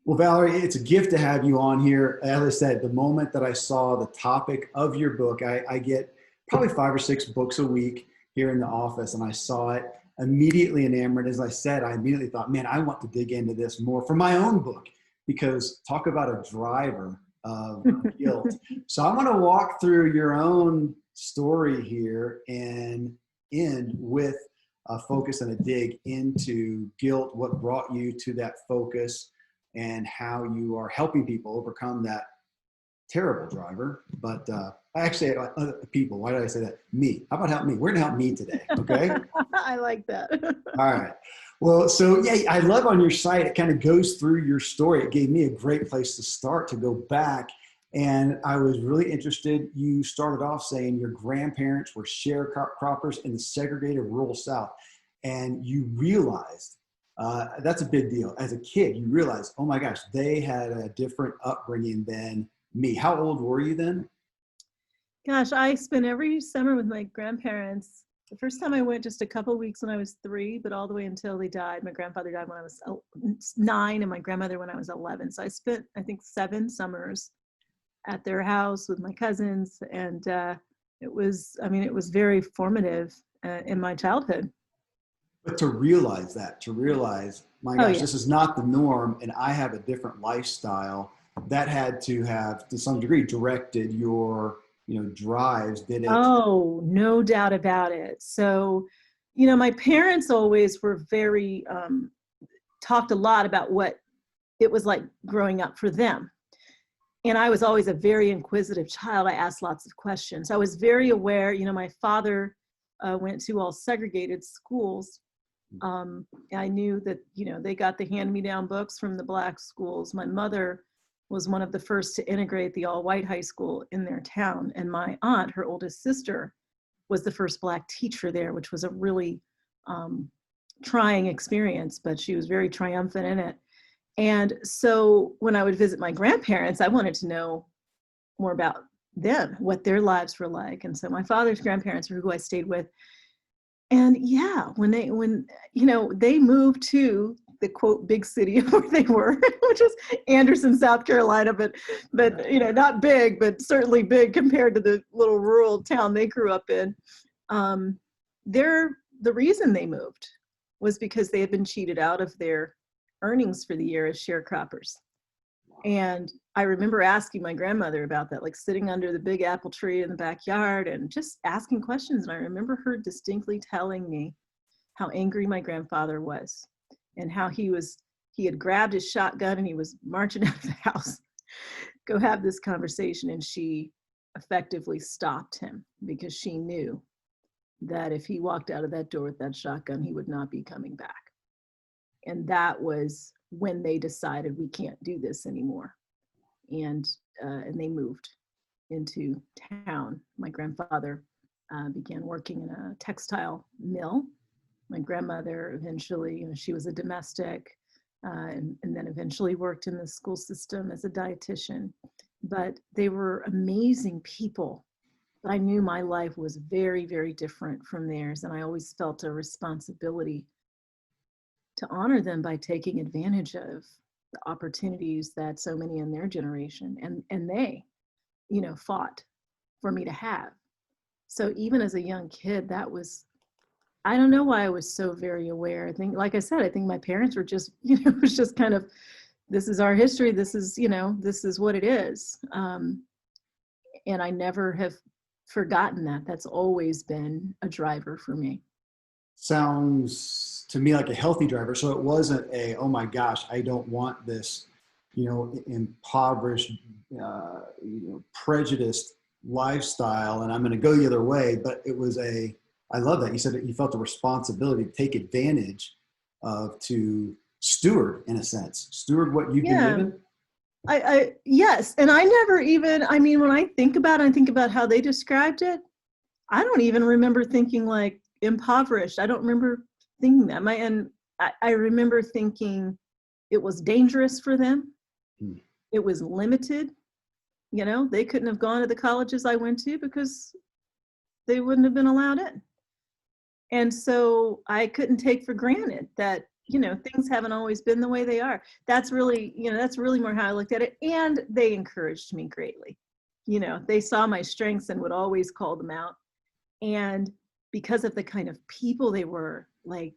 Well, Valerie, it's a gift to have you on here. As I said, the moment that I saw the topic of your book, I get probably 5 or 6 books a week here in the office, and I saw it immediately enamored. As I said, I immediately thought, man, I want to dig into this more for my own book, because talk about a driver of guilt. So I'm going to walk through your own story here and end with a focus and a dig into guilt, what brought you to that focus, and how you are helping people overcome that terrible driver. But actually, people, why did I say that? Me. How about help me? We're going to help me today, okay? I like that. All right. Well, so yeah, I love on your site, it kind of goes through your story. It gave me a great place to start, to go back. And I was really interested. You started off saying your grandparents were sharecroppers in the segregated rural South. And you realized that's a big deal. As a kid, you realize, oh my gosh, they had a different upbringing than me. How old were you then? Gosh, I spent every summer with my grandparents. The first time I went just a couple of weeks when I was 3, but all the way until they died. My grandfather died when I was 9 and my grandmother when I was 11. So I spent, I think, 7 summers at their house with my cousins. And it was very formative in my childhood. But to realize that, my gosh, this is not the norm, and I have a different lifestyle, that had to have, to some degree, directed your, drives, did it? Oh, no doubt about it. So, my parents always were very, talked a lot about what it was like growing up for them. And I was always a very inquisitive child. I asked lots of questions. I was very aware, my father went to all segregated schools. I knew that, they got the hand-me-down books from the Black schools. My mother was one of the first to integrate the all-white high school in their town. And my aunt, her oldest sister, was the first Black teacher there, which was a really trying experience, but she was very triumphant in it. And so when I would visit my grandparents, I wanted to know more about them, what their lives were like. And so my father's grandparents were who I stayed with. And yeah, when they moved to the quote big city where they were, which was Anderson, South Carolina, but not big, but certainly big compared to the little rural town they grew up in. The reason they moved was because they had been cheated out of their earnings for the year as sharecroppers. And I remember asking my grandmother about that, like sitting under the big apple tree in the backyard and just asking questions. And I remember her distinctly telling me how angry my grandfather was and how he had grabbed his shotgun and he was marching out of the house, go have this conversation. And she effectively stopped him because she knew that if he walked out of that door with that shotgun, he would not be coming back. And that was when they decided we can't do this anymore. And they moved into town. My grandfather began working in a textile mill. My grandmother eventually, she was a domestic and then eventually worked in the school system as a dietitian. But they were amazing people. But I knew my life was very, very different from theirs. And I always felt a responsibility to honor them by taking advantage of the opportunities that so many in their generation and they, fought for me to have. So even as a young kid, that was, I don't know why I was so very aware. I think, like I said, I think my parents were just, it was just kind of, this is our history. This is, this is what it is. And I never have forgotten that. That's always been a driver for me. Sounds to me like a healthy driver. So it wasn't oh my gosh, I don't want this, impoverished, prejudiced lifestyle and I'm going to go the other way. But it was I love that. You said that you felt a responsibility to take advantage of, to steward, in a sense, steward what you've been given. Yes. And I never even, when I think about how they described it, I don't even remember thinking like impoverished. I don't remember thinking that. I remember thinking it was dangerous for them. It was limited. They couldn't have gone to the colleges I went to because they wouldn't have been allowed in. And so I couldn't take for granted that things haven't always been the way they are. That's really, that's really more how I looked at it. And they encouraged me greatly. They saw my strengths and would always call them out. And because of the kind of people they were, like,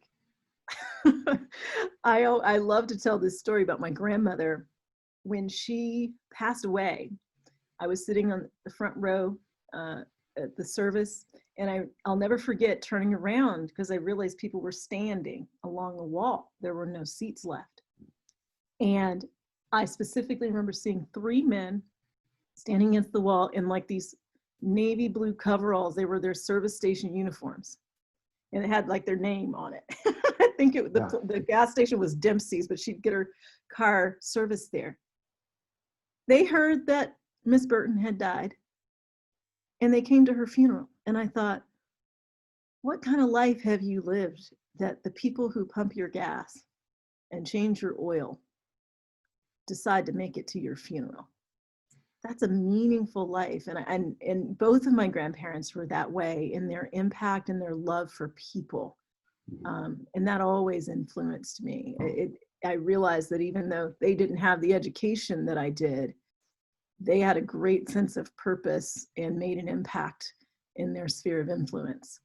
I love to tell this story about my grandmother. When she passed away, I was sitting on the front row at the service, and I'll never forget turning around because I realized people were standing along the wall. There were no seats left. And I specifically remember seeing 3 men standing against the wall in like these navy blue coveralls. They were their service station uniforms, and it had like their name on it. I think the gas station was Dempsey's, but she'd get her car serviced there. They heard that Miss Burton had died, and they came to her funeral. And I thought, what kind of life have you lived that the people who pump your gas and change your oil decide to make it to your funeral? That's a meaningful life. And both of my grandparents were that way in their impact and their love for people. And that always influenced me. I realized that even though they didn't have the education that I did, they had a great sense of purpose and made an impact in their sphere of influence.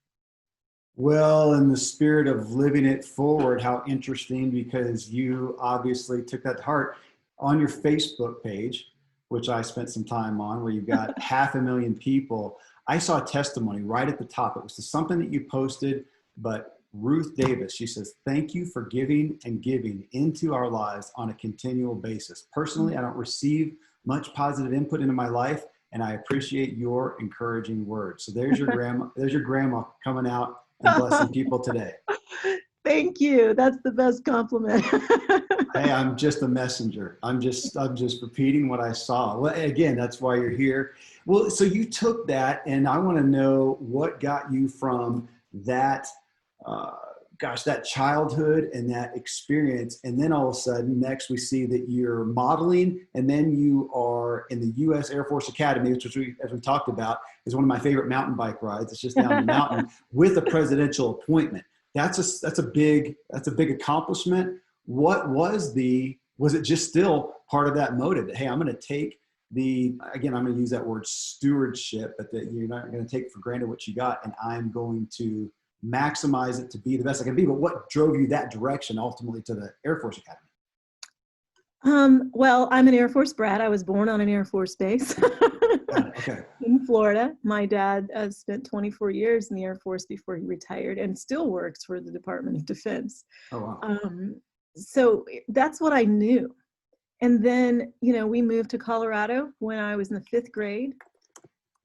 Well, in the spirit of living it forward, how interesting, because you obviously took that to heart. On your Facebook page, which I spent some time on, where you've got 500,000 people, I saw a testimony right at the top. It was something that you posted, but Ruth Davis, she says, "Thank you for giving and giving into our lives on a continual basis. Personally, I don't receive much positive input into my life, and I appreciate your encouraging words." So there's your grandma coming out and blessing people today. Thank you. That's the best compliment. Hey, I'm just a messenger. I'm just repeating what I saw. Well, again, that's why you're here. Well, so you took that, and I want to know what got you from that, that childhood and that experience. And then all of a sudden, next we see that you're modeling, and then you are in the U.S. Air Force Academy, which as we talked about, is one of my favorite mountain bike rides. It's just down the mountain with a presidential appointment. That's a big accomplishment. What was it just still part of that motive that, hey, I'm going to take I'm going to use that word stewardship, but that you're not going to take for granted what you got, and I'm going to maximize it to be the best I can be. But what drove you that direction ultimately to the Air Force Academy? Well, I'm an Air Force brat. I was born on an Air Force base. Okay. In Florida. My dad spent 24 years in the Air Force before he retired, and still works for the Department of Defense. Oh, wow. So that's what I knew. And then, we moved to Colorado when I was in the 5th grade.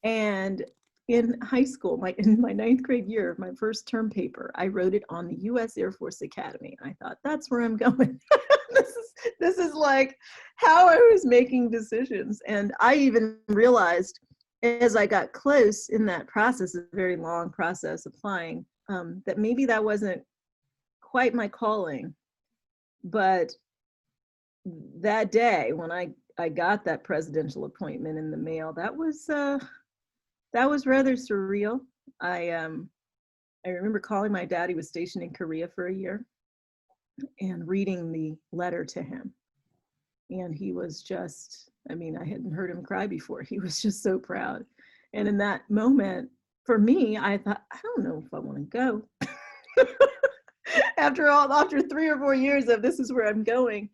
And in high school, in my 9th grade year, my first term paper, I wrote it on the U.S. Air Force Academy. I thought, that's where I'm going. This is like how I was making decisions. And I even realized as I got close in that process, a very long process applying, that maybe that wasn't quite my calling. But that day when I got that presidential appointment in the mail, that was rather surreal. I remember calling my dad. He was stationed in Korea for a year, and reading the letter to him. And he was just, I hadn't heard him cry before. He was just so proud. And in that moment, for me, I thought, I don't know if I want to go. After 3 or 4 years of this is where I'm going.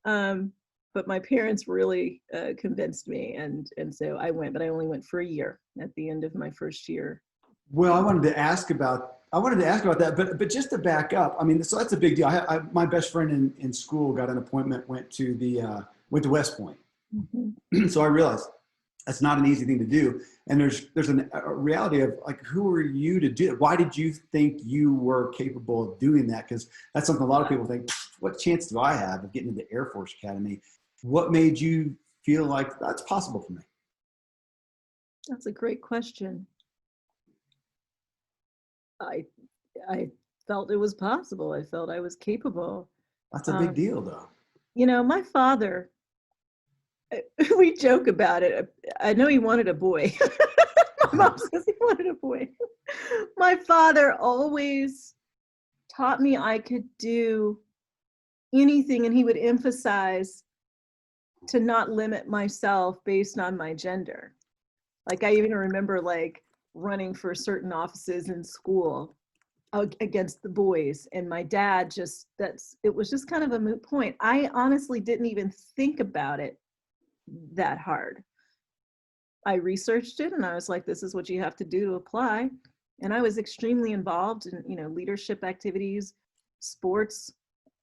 But my parents really convinced me. And so I went, but I only went for a year at the end of my first year. Well, I wanted to ask about that, but just to back up, so that's a big deal. My best friend in school got an appointment, went to West Point. Mm-hmm. So I realized that's not an easy thing to do. And there's a reality of, like, who are you to do it? Why did you think you were capable of doing that? Because that's something a lot of people think, what chance do I have of getting into the Air Force Academy? What made you feel like that's possible for me? That's a great question. I felt it was possible. I felt I was capable. That's a big deal, though. My father, we joke about it. I know he wanted a boy. My mom says he wanted a boy. My father always taught me I could do anything, and he would emphasize to not limit myself based on my gender. Like I even remember like running for certain offices in school against the boys, and my dad just, it was just kind of a moot point. I honestly didn't even think about it that hard. I researched it and I was like, this is what you have to do to apply. And I was extremely involved in, you know, leadership activities, sports,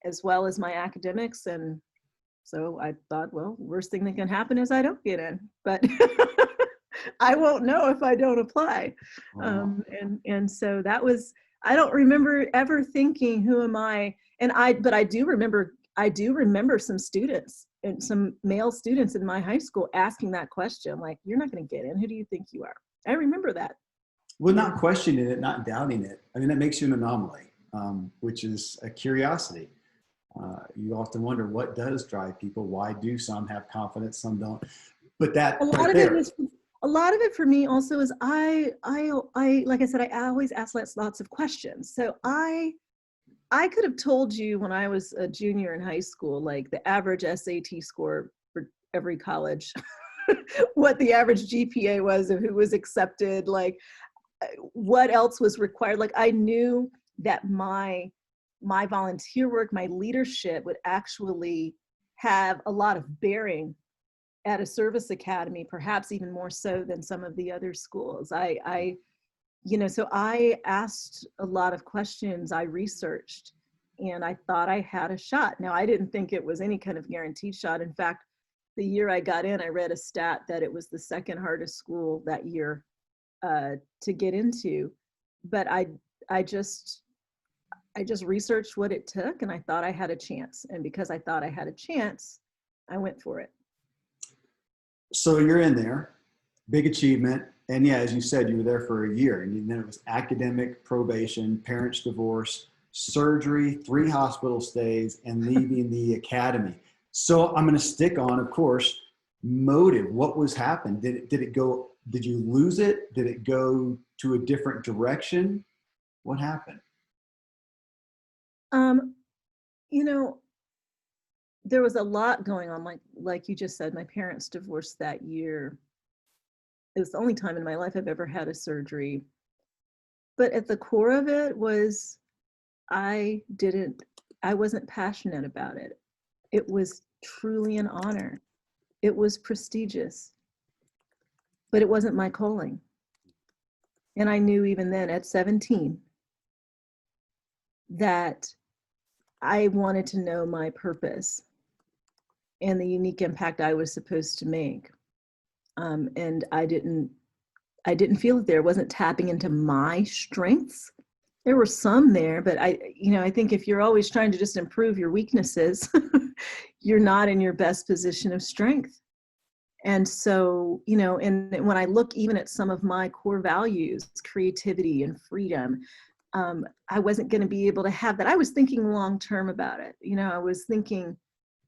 as well as my academics. And so I thought, well, worst thing that can happen is I don't get in, but I won't know if I don't apply. Wow. And so that was, I don't remember ever thinking, who am I? But I do remember some students and some male students in my high school asking that question, like, you're not going to get in. Who do you think you are? I remember that. Well, not questioning it, not doubting it. I mean, that makes you an anomaly, which is a curiosity. You often wonder what does drive people. Why do some have confidence, some don't? But that right there. A lot of it for me also is I like I said, I always ask lots of questions. So I could have told you when I was a junior in high school, like the average SAT score for every college, what the average GPA was of who was accepted, like what else was required. Like I knew that my volunteer work, my leadership would actually have a lot of bearing at a service academy, perhaps even more so than some of the other schools. So I asked a lot of questions, I researched, and I thought I had a shot. Now, I didn't think it was any kind of guaranteed shot. In fact, the year I got in, I read a stat that it was the second hardest school that year to get into. But I just researched what it took, and I thought I had a chance. And because I thought I had a chance, I went for it. So you're in there, big achievement. And yeah, as you said, you were there for a year, and then it was academic probation, parents' divorce, surgery, 3 hospital stays, and leaving the academy. So I'm going to stick on, of course, motive. What was happened? Did you lose it? Did it go to a different direction? What happened? You know, there was a lot going on. Like you just said, my parents divorced that year. It was the only time in my life I've ever had a surgery. But at the core of it was I wasn't passionate about it. It was truly an honor. It was prestigious, but it wasn't my calling. And I knew even then at 17 that I wanted to know my purpose and the unique impact I was supposed to make. And I didn't feel it there. It wasn't tapping into my strengths. There were some there, but I think if you're always trying to just improve your weaknesses, you're not in your best position of strength. And so, and when I look even at some of my core values, creativity and freedom, I wasn't going to be able to have that. I was thinking long-term about it. I was thinking,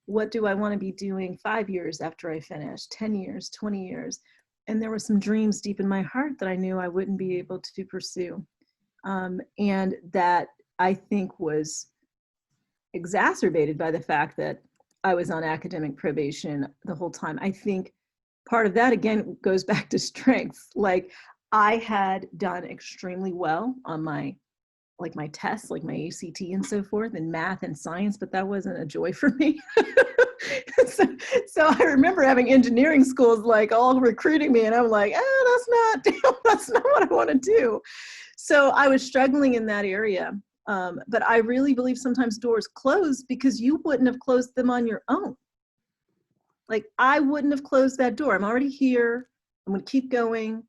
what do I want to be doing 5 years after I finish, 10 years, 20 years? And there were some dreams deep in my heart that I knew I wouldn't be able to pursue. And that I think was exacerbated by the fact that I was on academic probation the whole time. I think part of that, again, goes back to strengths. Like I had done extremely well on my tests, like my ACT and so forth, and math and science, but that wasn't a joy for me. So I remember having engineering schools like all recruiting me, and I'm like, that's not what I want to do. So I was struggling in that area. But I really believe sometimes doors close because you wouldn't have closed them on your own. Like I wouldn't have closed that door. I'm already here. I'm going to keep going.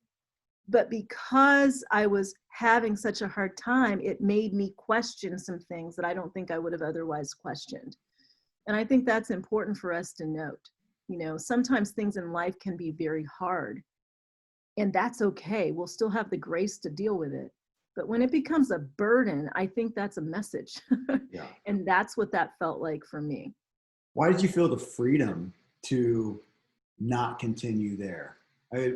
But because I was having such a hard time, it made me question some things that I don't think I would have otherwise questioned. And I think that's important for us to note. Sometimes things in life can be very hard, and that's okay. We'll still have the grace to deal with it. But when it becomes a burden, I think that's a message. Yeah. And that's what that felt like for me. Why did you feel the freedom to not continue there?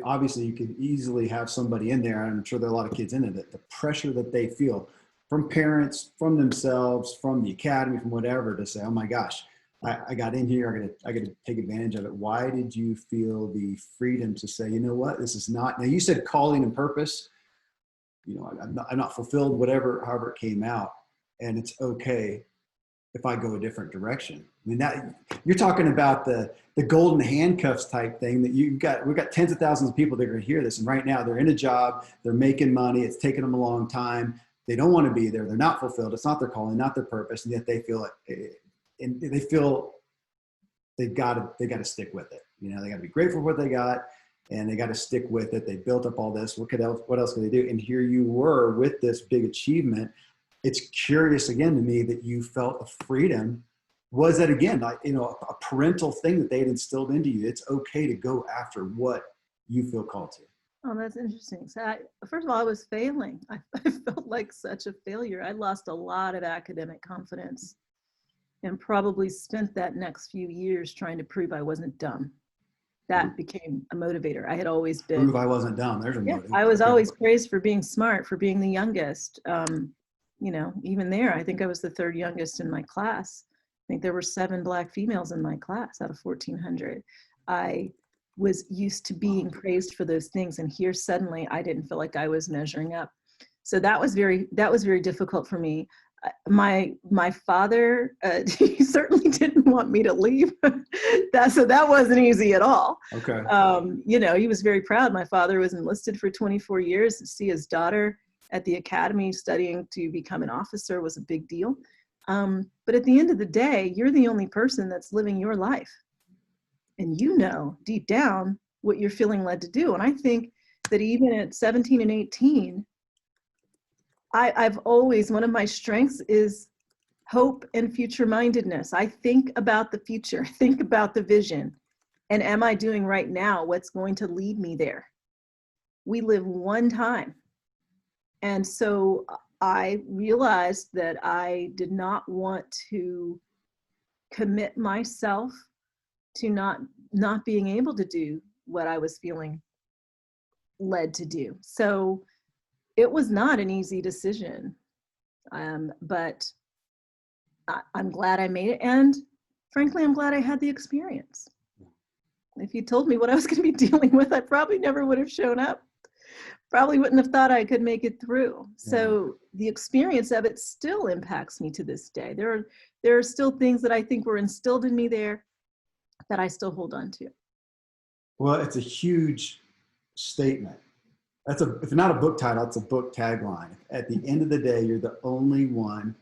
Obviously, you could easily have somebody in there, and I'm sure there are a lot of kids in it, that the pressure that they feel, from parents, from themselves, from the academy, from whatever, to say, oh my gosh, I got in here, I got to take advantage of it. Why did you feel the freedom to say, you know what, this is not, now you said calling and purpose, you know, I'm not fulfilled, whatever, however it came out, and it's okay if I go a different direction. I mean, that you're talking about the golden handcuffs type thing that we've got tens of thousands of people that are going to hear this. And right now they're in a job, they're making money. It's taken them a long time. They don't want to be there. They're not fulfilled. It's not their calling, not their purpose. And yet they feel like, and they feel they've got to stick with it. You know, they got to be grateful for what they got, and they got to stick with it. They built up all this. What else could they do? And here you were with this big achievement. It's curious again to me that you felt a freedom. Was that again, like, you know, a parental thing that they had instilled into you? It's okay to go after what you feel called to. Oh, that's interesting. So first of all, I was failing. I felt like such a failure. I lost a lot of academic confidence and probably spent that next few years trying to prove I wasn't dumb. That became a motivator. I had always been. Prove I wasn't dumb. There's a motive. I was always praised for being smart, for being the youngest. You know, even there, I think I was the third youngest in my class. I think there were 7 Black females in my class out of 1,400. I was used to being praised for those things, and here suddenly I didn't feel like I was measuring up. So that was very difficult for me. My father, he certainly didn't want me to leave. So that wasn't easy at all. Okay. You know, he was very proud. My father was enlisted for 24 years. To see his daughter at the academy studying to become an officer was a big deal. But at the end of the day, you're the only person that's living your life. And you know deep down what you're feeling led to do. And I think that even at 17 and 18, I've always, one of my strengths is hope and future mindedness. I think about the future, think about the vision. And am I doing right now what's going to lead me there? We live one time. And so I realized that I did not want to commit myself to not being able to do what I was feeling led to do. So it was not an easy decision, but I'm glad I made it. And frankly, I'm glad I had the experience. If you told me what I was going to be dealing with, I probably never would have shown up. Probably wouldn't have thought I could make it through. So the experience of it still impacts me to this day. There are still things that I think were instilled in me there that I still hold on to. Well, it's a huge statement. If not a book title, it's a book tagline. At the end of the day, you're the only one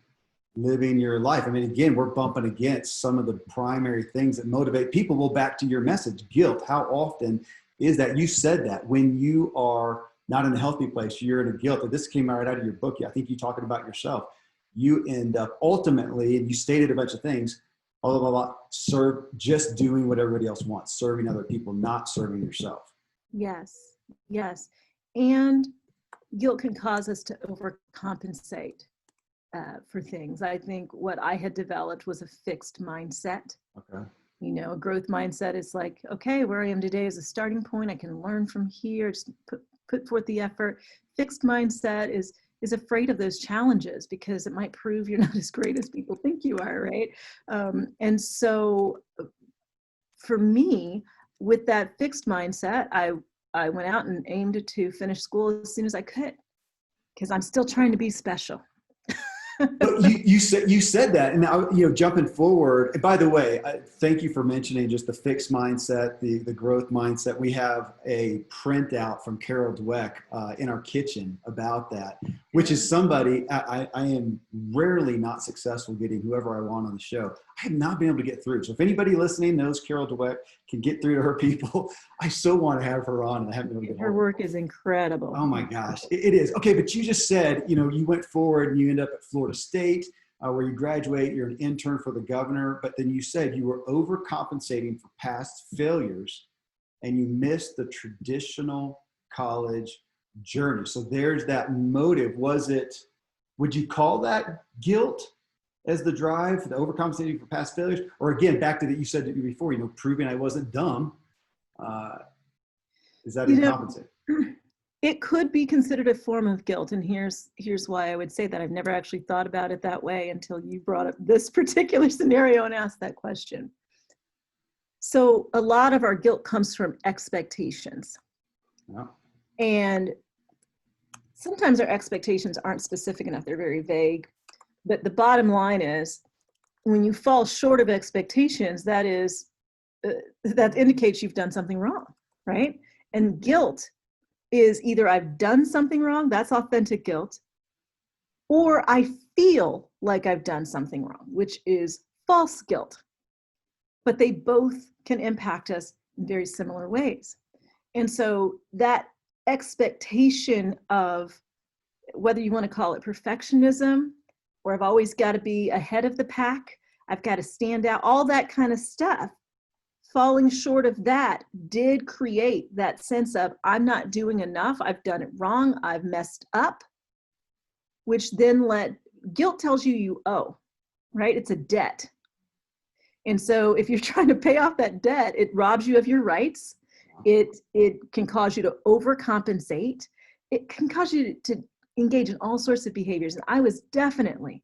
living your life. I mean, again, we're bumping against some of the primary things that motivate people. Well, back to your message, guilt. How often is that? You said that when you are not in a healthy place, you're in a guilt. And this came right out of your book. I think you're talking about yourself. You end up ultimately, and you stated a bunch of things, blah, blah, blah, just doing what everybody else wants, serving other people, not serving yourself. Yes, yes. And guilt can cause us to overcompensate for things. I think what I had developed was a fixed mindset. Okay. You know, a growth mindset is like, okay, where I am today is a starting point. I can learn from here, just put forth the effort. Fixed mindset is afraid of those challenges because it might prove you're not as great as people think you are, right? And so for me, with that fixed mindset, I went out and aimed to finish school as soon as I could because I'm still trying to be special. you said that, and now, you know, jumping forward. And by the way, thank you for mentioning just the fixed mindset, the growth mindset. We have a printout from Carol Dweck in our kitchen about that, which is somebody I am rarely not successful getting whoever I want on the show. I have not been able to get through. So if anybody listening knows Carol Dweck can get through to her people, I so want to have her on, and I haven't been able to get her work is incredible. Oh my gosh, it is. Okay, but you just said, you know, you went forward and you end up at Florida State, where you graduate, you're an intern for the governor, but then you said you were overcompensating for past failures and you missed the traditional college journey. So there's that motive. Would you call that guilt as the drive, the overcompensating for past failures? Or again, back to that you said to me before, you know, proving I wasn't dumb. Is that incompensating? It could be considered a form of guilt. And here's why I would say that. I've never actually thought about it that way until you brought up this particular scenario and asked that question. So a lot of our guilt comes from expectations. Yeah. And sometimes our expectations aren't specific enough. They're very vague. But the bottom line is, when you fall short of expectations, that indicates you've done something wrong, right? And guilt is either I've done something wrong, that's authentic guilt, or I feel like I've done something wrong, which is false guilt. But they both can impact us in very similar ways. And so that expectation of, whether you want to call it perfectionism, or I've always got to be ahead of the pack, I've got to stand out, all that kind of stuff, falling short of that did create that sense of I'm not doing enough, I've done it wrong, I've messed up, which then guilt tells you owe, right? It's a debt. And so if you're trying to pay off that debt, it robs you of your rights. It can cause you to overcompensate. It can cause you to engage in all sorts of behaviors. And I was definitely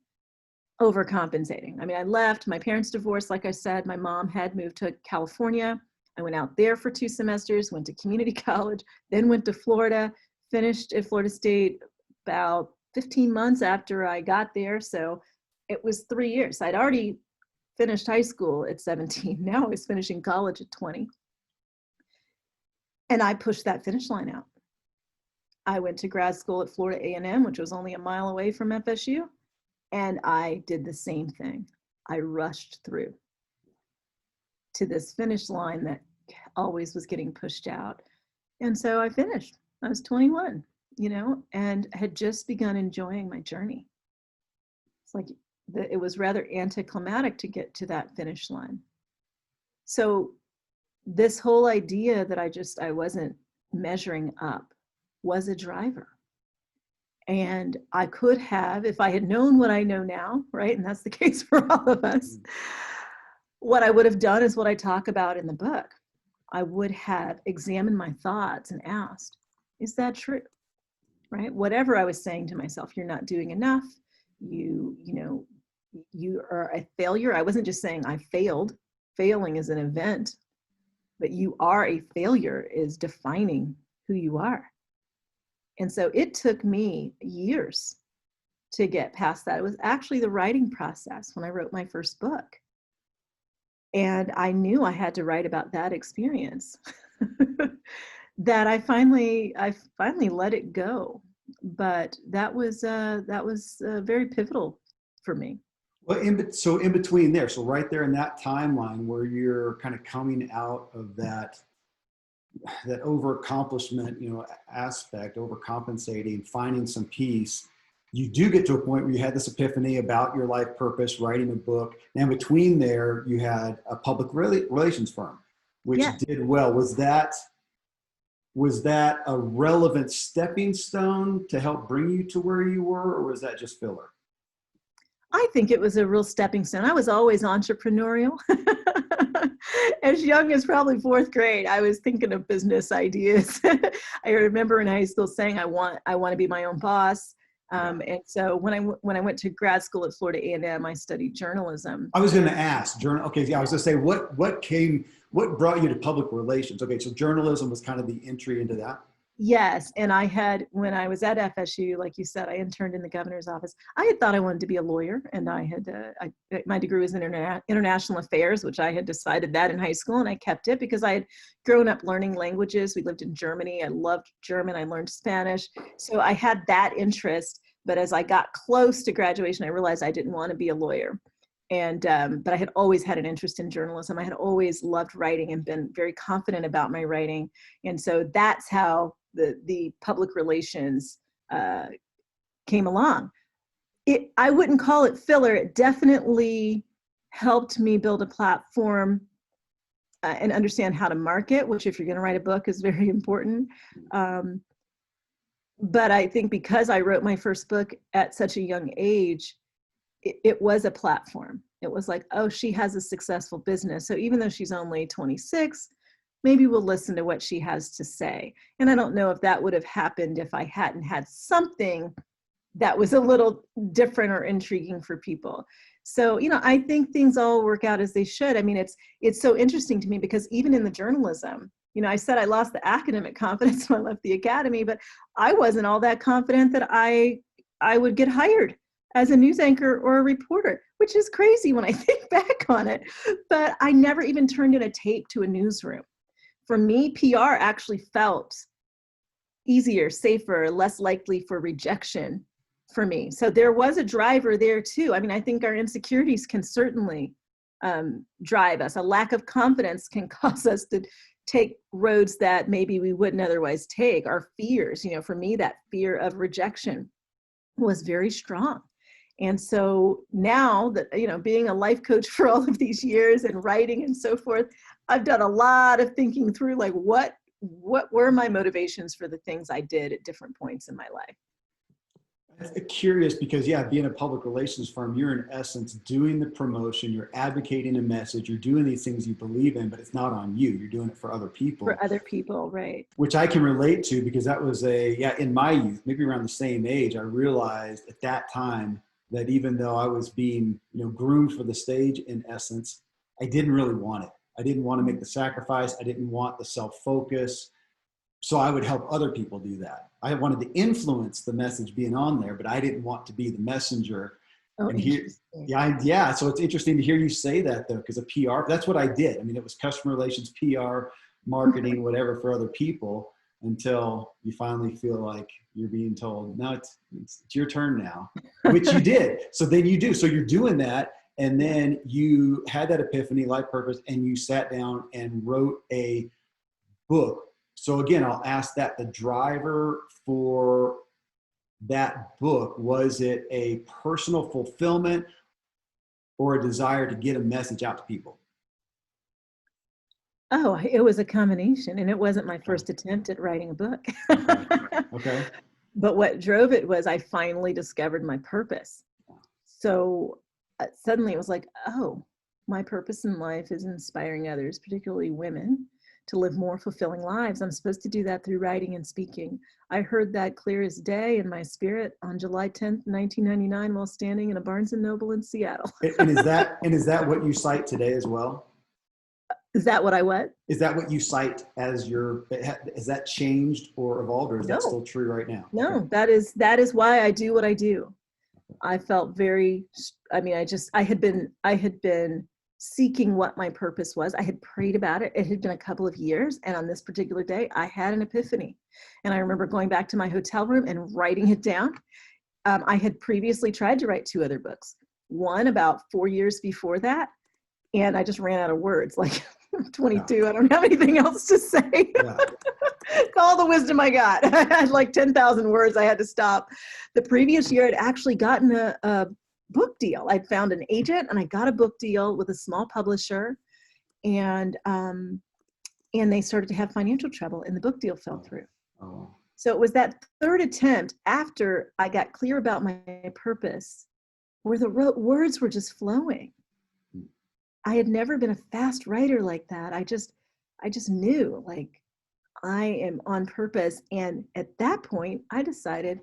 overcompensating. I mean, I left, my parents divorced, like I said, my mom had moved to California. I went out there for 2 semesters, went to community college, then went to Florida, finished at Florida State about 15 months after I got there. So it was 3 years. I'd already finished high school at 17. Now I was finishing college at 20. And I pushed that finish line out. I went to grad school at Florida A&M, which was only a mile away from FSU. And I did the same thing. I rushed through to this finish line that always was getting pushed out. And so I finished. I was 21, and had just begun enjoying my journey. It's like it was rather anticlimactic to get to that finish line. So this whole idea that I wasn't measuring up was a driver. And I could have, if I had known what I know now, right? And that's the case for all of us. What I would have done is what I talk about in the book. I would have examined my thoughts and asked, is that true? Right? Whatever I was saying to myself, you're not doing enough. You are a failure. I wasn't just saying I failed. Failing is an event, but you are a failure is defining who you are. And so it took me years to get past that. It was actually the writing process when I wrote my first book. And I knew I had to write about that experience that I finally let it go. But that was very pivotal for me. Well, in between there, so right there in that timeline where you're kind of coming out of that over accomplishment, aspect, overcompensating, finding some peace, you do get to a point where you had this epiphany about your life purpose, writing a book. And between there, you had a public relations firm, which did well. Was that a relevant stepping stone to help bring you to where you were, or was that just filler? I think it was a real stepping stone. I was always entrepreneurial. As young as probably 4th grade, I was thinking of business ideas. I remember in high school saying, I want to be my own boss. And so when I went to grad school at Florida A&M, I studied journalism. I was going to ask, okay, yeah, I was going to say, what brought you to public relations? Okay, so journalism was kind of the entry into that. Yes, and when I was at FSU, like you said, I interned in the governor's office. I had thought I wanted to be a lawyer, and my degree was in international affairs, which I had decided that in high school, and I kept it because I had grown up learning languages. We lived in Germany. I loved German. I learned Spanish. So I had that interest, but as I got close to graduation, I realized I didn't want to be a lawyer. And but I had always had an interest in journalism. I had always loved writing and been very confident about my writing. And so that's how the public relations came along. I wouldn't call it filler. It definitely helped me build a platform and understand how to market, which if you're going to write a book is very important. But I think because I wrote my first book at such a young age, it was a platform. It was like, oh, she has a successful business. So even though she's only 26, maybe we'll listen to what she has to say. And I don't know if that would have happened if I hadn't had something that was a little different or intriguing for people. So, I think things all work out as they should. I mean, it's so interesting to me because even in the journalism, I said I lost the academic confidence when I left the academy, but I wasn't all that confident that I would get hired as a news anchor or a reporter, which is crazy when I think back on it. But I never even turned in a tape to a newsroom. For me, PR actually felt easier, safer, less likely for rejection for me. So there was a driver there too. I mean, I think our insecurities can certainly drive us. A lack of confidence can cause us to take roads that maybe we wouldn't otherwise take. Our fears, for me, that fear of rejection was very strong. And so now that, being a life coach for all of these years and writing and so forth, I've done a lot of thinking through, like, what were my motivations for the things I did at different points in my life. I'm curious because, being a public relations firm, you're in essence doing the promotion, you're advocating a message, you're doing these things you believe in, but it's not on you. You're doing it for other people. For other people, right. Which I can relate to because that was in my youth, maybe around the same age, I realized at that time that even though I was being, groomed for the stage in essence, I didn't really want it. I didn't want to make the sacrifice. I didn't want the self-focus. So I would help other people do that. I wanted to influence the message being on there, but I didn't want to be the messenger. Oh, and here, so it's interesting to hear you say that though, because of PR, that's what I did. I mean, it was customer relations, PR, marketing, whatever for other people until you finally feel like you're being told, no, it's your turn now, which you did. So then you do. So you're doing that. And then you had that epiphany, life purpose, and you sat down and wrote a book. So again, I'll ask that the driver for that book, was it a personal fulfillment or a desire to get a message out to people? Oh, it was a combination, and it wasn't my first attempt at writing a book. Okay. But what drove it was I finally discovered my purpose. So suddenly it was like, oh, my purpose in life is inspiring others, particularly women, to live more fulfilling lives. I'm supposed to do that through writing and speaking. I heard that clear as day in my spirit on July 10th, 1999, while standing in a Barnes & Noble in Seattle. and is that what you cite today as well? Is that what I what? Is that what you cite as has that changed or evolved, or is that still true right now? No, okay. that is why I do what I do. I felt I had been seeking what my purpose was. I had prayed about it. It had been a couple of years. And on this particular day, I had an epiphany. And I remember going back to my hotel room and writing it down. I had previously tried to write 2 other books, one about 4 years before that. And I just ran out of words. Like, I'm 22, yeah. I don't have anything else to say. Yeah. All the wisdom I got. I had like 10,000 words. I had to stop. The previous year, I'd actually gotten a book deal. I'd found an agent and I got a book deal with a small publisher, and they started to have financial trouble and the book deal fell through. Oh. So it was that 3rd attempt after I got clear about my purpose where the words were just flowing. I had never been a fast writer like that. I just knew, like, I am on purpose. And at that point, I decided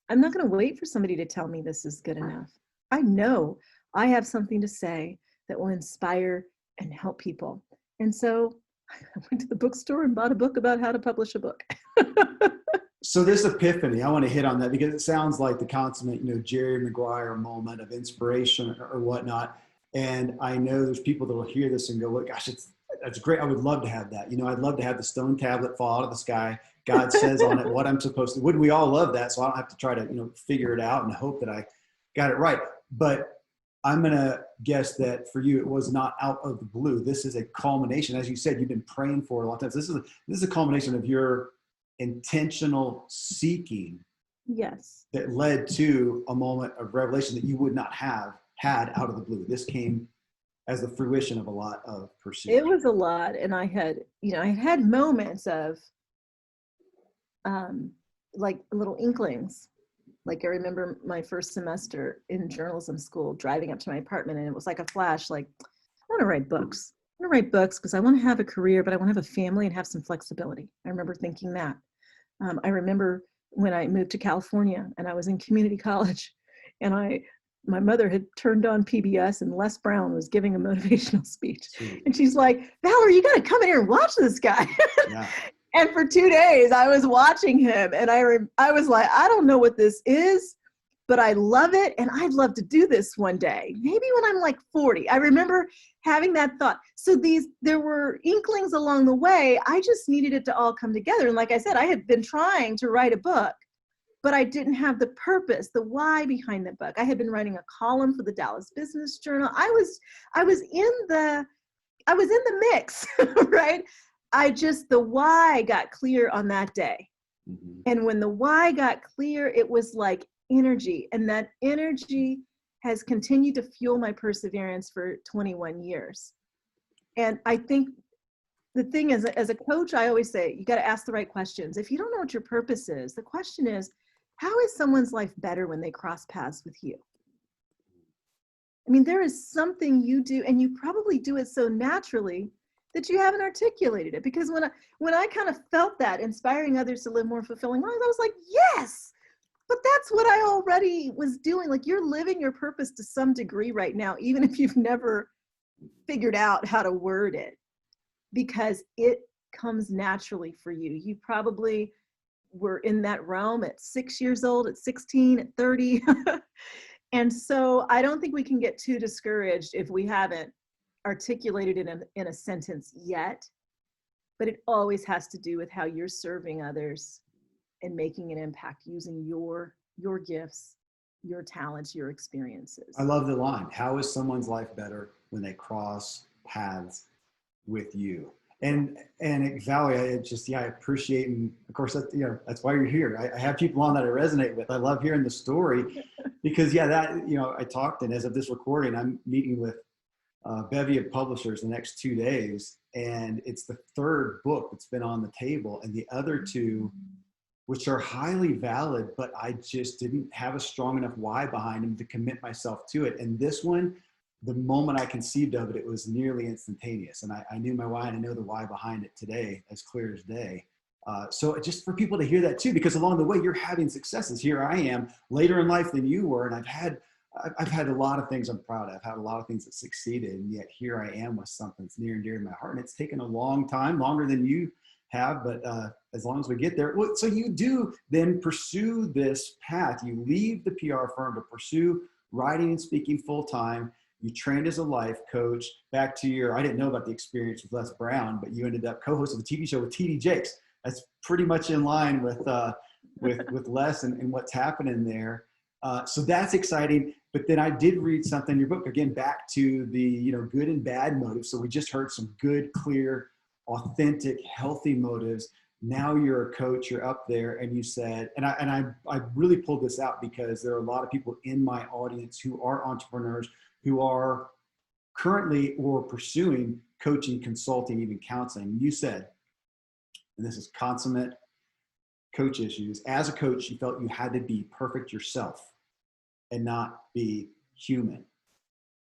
I'm not going to wait for somebody to tell me this is good enough. I know I have something to say that will inspire and help people. And so I went to the bookstore and bought a book about how to publish a book. So this epiphany, I want to hit on that because it sounds like the consummate, Jerry Maguire moment of inspiration or whatnot. And I know there's people that will hear this and go, "Look, gosh, that's great. I would love to have that. I'd love to have the stone tablet fall out of the sky. God says on it what I'm supposed to." Wouldn't we all love that? So I don't have to try to, figure it out and hope that I got it right. But I'm going to guess that for you, it was not out of the blue. This is a culmination. As you said, you've been praying for a long time. This is a culmination of your intentional seeking. Yes. That led to a moment of revelation that you would not have had out of the blue. This came as the fruition of a lot of pursuit. It was a lot. And I had moments of like little inklings. Like, I remember my first semester in journalism school, driving up to my apartment, and it was like a flash, like, I want to write books. want to write books because I want to have a career, but I want to have a family and have some flexibility. I remember thinking that. I remember when I moved to California and I was in community college, and my mother had turned on PBS and Les Brown was giving a motivational speech. Sweet. And she's like, Valerie, you got to come in here and watch this guy. Yeah. And for 2 days I was watching him, and I was like, I don't know what this is, but I love it. And I'd love to do this one day, maybe when I'm like 40. I remember having that thought. So there were inklings along the way. I just needed it to all come together. And like I said, I had been trying to write a book, but I didn't have the purpose, the why behind the book. I had been writing a column for the Dallas Business Journal. I was in the mix, right? The why got clear on that day. Mm-hmm. And when the why got clear, it was like energy. And that energy has continued to fuel my perseverance for 21 years. And I think the thing is, as a coach, I always say, you got to ask the right questions. If you don't know what your purpose is, the question is, how is someone's life better when they cross paths with you? I mean, there is something you do, and you probably do it so naturally that you haven't articulated it. Because when I kind of felt that, inspiring others to live more fulfilling lives, I was like, yes, but that's what I already was doing. Like, you're living your purpose to some degree right now, even if you've never figured out how to word it, because it comes naturally for you. You probably were in that realm at 6 years old, at 16, at 30. And so I don't think we can get too discouraged if we haven't articulated it in a sentence yet, but it always has to do with how you're serving others and making an impact using your gifts, your talents, your experiences. I love the line. How is someone's life better when they cross paths with you? And Valerie, I appreciate, and of course, that's why you're here. I have people on that I resonate with. I love hearing the story because I talked, and as of this recording, I'm meeting with a bevy of publishers the next 2 days, and it's the third book that's been on the table, and the other two, which are highly valid, but I just didn't have a strong enough why behind them to commit myself to it. And this one, the moment I conceived of it, it was nearly instantaneous. And I knew my why, and I know the why behind it today as clear as day. So just for people to hear that too, because along the way you're having successes. Here I am later in life than you were. And I've had a lot of things I'm proud of. I've had a lot of things that succeeded. And yet here I am with something that's near and dear to my heart. And it's taken a long time, longer than you have, but as long as we get there. So you do then pursue this path. You leave the PR firm to pursue writing and speaking full time. You trained as a life coach. Back to I didn't know about the experience with Les Brown, but you ended up co-hosting a TV show with TD Jakes. That's pretty much in line with Les and what's happening there. So that's exciting. But then I did read something in your book, again, back to the good and bad motives. So we just heard some good, clear, authentic, healthy motives. Now you're a coach, you're up there, and you said, and I really pulled this out because there are a lot of people in my audience who are entrepreneurs, who are currently or pursuing coaching, consulting, even counseling. You said, and this is consummate coach issues, as a coach, you felt you had to be perfect yourself and not be human.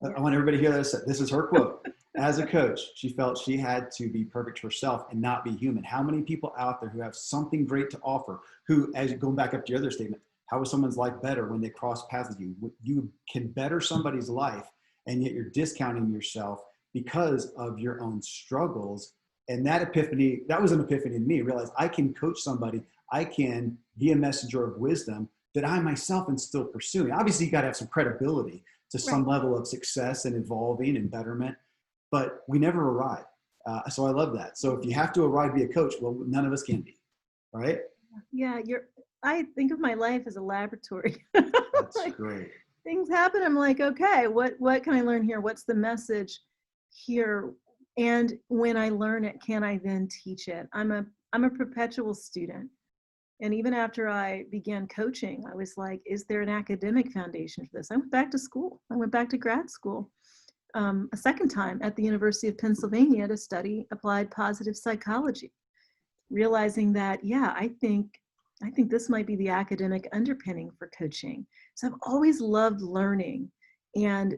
I want everybody to hear this. This is her quote. As a coach, she felt she had to be perfect herself and not be human. How many people out there who have something great to offer, who, as going back up to your other statement, how is someone's life better when they cross paths with you? You can better somebody's life, and yet you're discounting yourself because of your own struggles. And that epiphany, that was an epiphany in me. I realized I can coach somebody. I can be a messenger of wisdom that I myself am still pursuing. Obviously, you got to have some credibility to some level of success and evolving and betterment, but we never arrive. So I love that. So if you have to arrive to be a coach, well, none of us can be, right? Yeah, I think of my life as a laboratory. That's like, great. Things happen. I'm like, okay, what can I learn here? What's the message here? And when I learn it, can I then teach it? I'm a perpetual student. And even after I began coaching, I was like, is there an academic foundation for this? I went back to school. I went back to grad school a second time at the University of Pennsylvania to study applied positive psychology, realizing that, yeah, I think this might be the academic underpinning for coaching. So I've always loved learning. And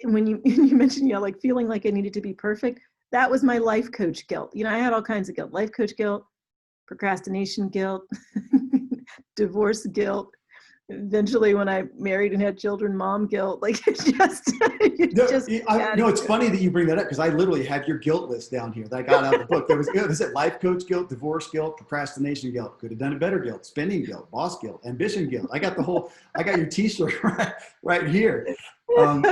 when you mentioned, like feeling like I needed to be perfect, that was my life coach guilt. I had all kinds of guilt: life coach guilt, procrastination guilt, divorce guilt. Eventually, when I married and had children, mom guilt. Like it's it's funny that you bring that up, because I literally have your guilt list down here that I got out of the book. There was it life coach guilt, divorce guilt, procrastination guilt, could have done it better guilt, spending guilt, boss guilt, ambition guilt. I got your T-shirt right here. And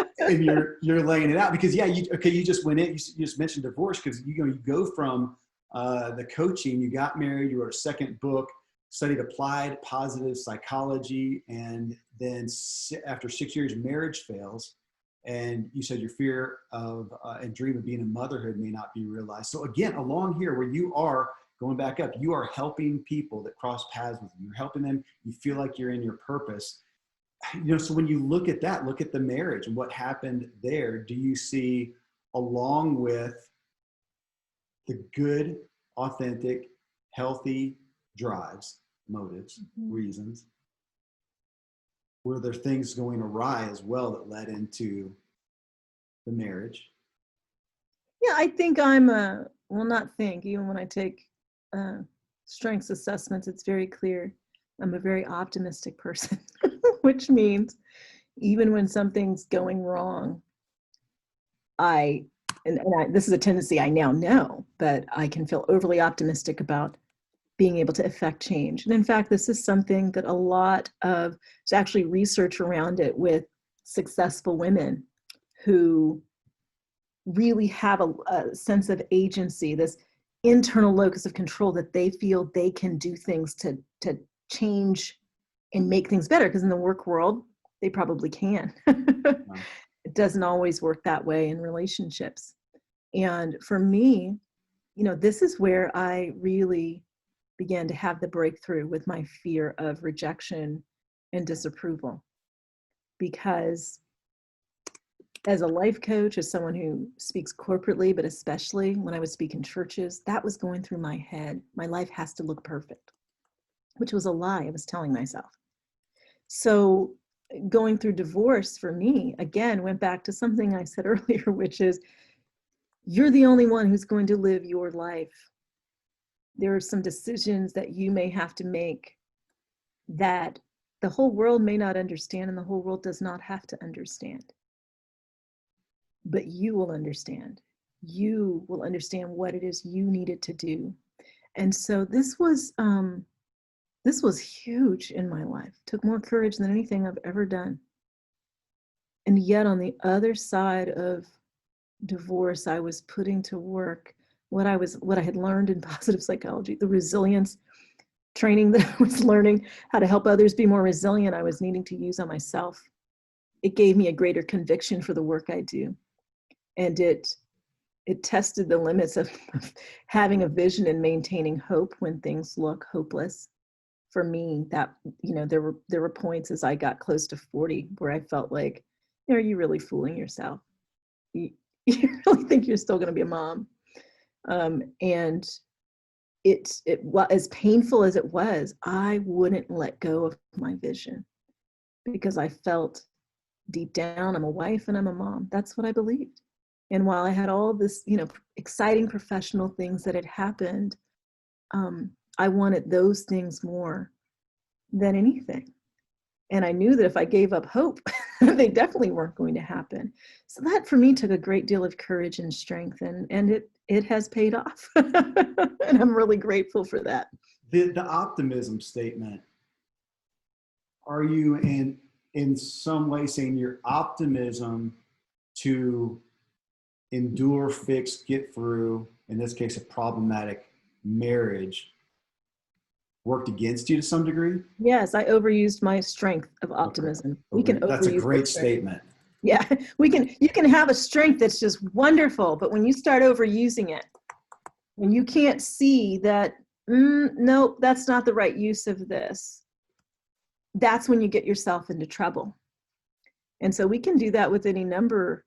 you're laying it out because you just went in. You just mentioned divorce because you go from the coaching. You got married. You wrote a second book. Studied applied positive psychology, and then after 6 years, marriage fails, and you said your fear of and dream of being in motherhood may not be realized. So again, along here where you are going back up, you are helping people that cross paths with you. You're helping them. You feel like you're in your purpose. So when you look at that, look at the marriage and what happened there. Do you see, along with the good, authentic, healthy drives, motives, reasons, were there things going awry as well that led into the marriage? Yeah, I think even when I take strengths assessments, it's very clear I'm a very optimistic person, which means even when something's going wrong, this is a tendency I now know, but I can feel overly optimistic about being able to affect change. And in fact, this is something that there's actually research around it with successful women who really have a sense of agency, this internal locus of control that they feel they can do things to change and make things better. Because in the work world, they probably can. It doesn't always work that way in relationships. And for me, this is where I really began to have the breakthrough with my fear of rejection and disapproval. Because as a life coach, as someone who speaks corporately, but especially when I would speak in churches, that was going through my head. My life has to look perfect, which was a lie I was telling myself. So going through divorce for me, again, went back to something I said earlier, which is you're the only one who's going to live your life. There are some decisions that you may have to make that the whole world may not understand, and the whole world does not have to understand. But you will understand. You will understand what it is you needed to do. And so this was huge in my life. It took more courage than anything I've ever done. And yet on the other side of divorce, I was putting to work what I had learned in positive psychology, the resilience training that I was learning, how to help others be more resilient, I was needing to use on myself. It gave me a greater conviction for the work I do. And it tested the limits of having a vision and maintaining hope when things look hopeless. For me, that, there were points as I got close to 40 where I felt like, are you really fooling yourself? You really think you're still going to be a mom? And it was as painful as it was. I wouldn't let go of my vision because I felt deep down I'm a wife and I'm a mom. That's what I believed. And while I had all this, exciting professional things that had happened, I wanted those things more than anything. And I knew that if I gave up hope, they definitely weren't going to happen. So that for me took a great deal of courage and strength, and it has paid off. And I'm really grateful for that. The optimism statement, are you in some way saying your optimism to endure, fix, get through, in this case, a problematic marriage, worked against you to some degree? Yes, I overused my strength of optimism. Okay. We can overuse That's a great statement. Yeah, you can have a strength that's just wonderful, but when you start overusing it, when you can't see that, nope, that's not the right use of this, that's when you get yourself into trouble. And so we can do that with any number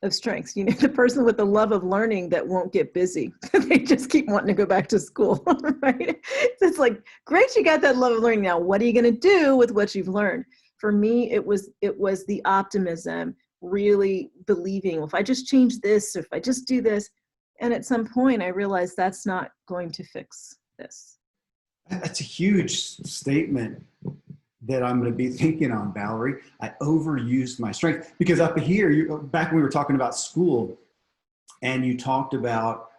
of strengths. The person with the love of learning that won't get busy, they just keep wanting to go back to school, right? It's like, great, you got that love of learning. Now, what are you going to do with what you've learned? For me, it was the optimism really believing, well, if I just change this, or if I just do this. And at some point I realized that's not going to fix this. That's a huge statement that I'm going to be thinking on, Valorie. I overused my strength, because up here, back when we were talking about school, and you talked about,